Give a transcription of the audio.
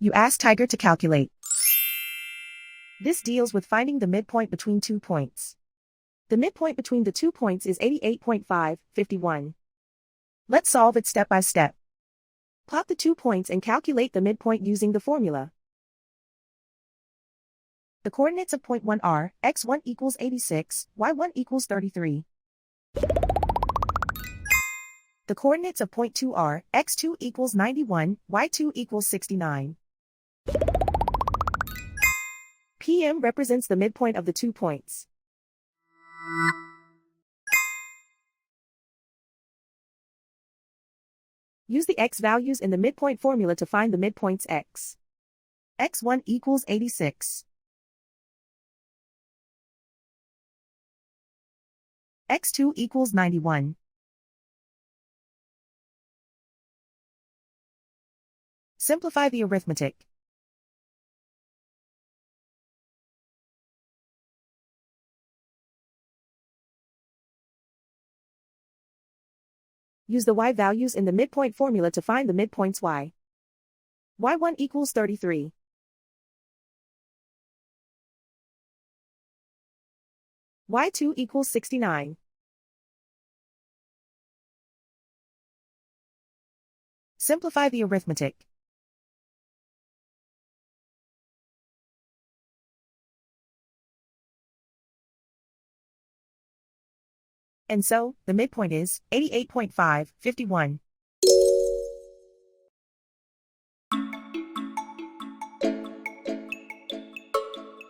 You ask Tiger to calculate. This deals with finding the midpoint between 2 points. The midpoint between the 2 points is 88.5, 51. Let's solve it step by step. Plot the 2 points and calculate the midpoint using the formula. The coordinates of point 1 are, x1 equals 86, y1 equals 33. The coordinates of point 2 are, x2 equals 91, y2 equals 69. PM represents the midpoint of the 2 points. Use the x values in the midpoint formula to find the midpoints x. x1 equals 86. x2 equals 91. Simplify the arithmetic. Use the y values in the midpoint formula to find the midpoints y. y1 equals 33. y2 equals 69. Simplify the arithmetic. And so, the midpoint is 88.5, 51.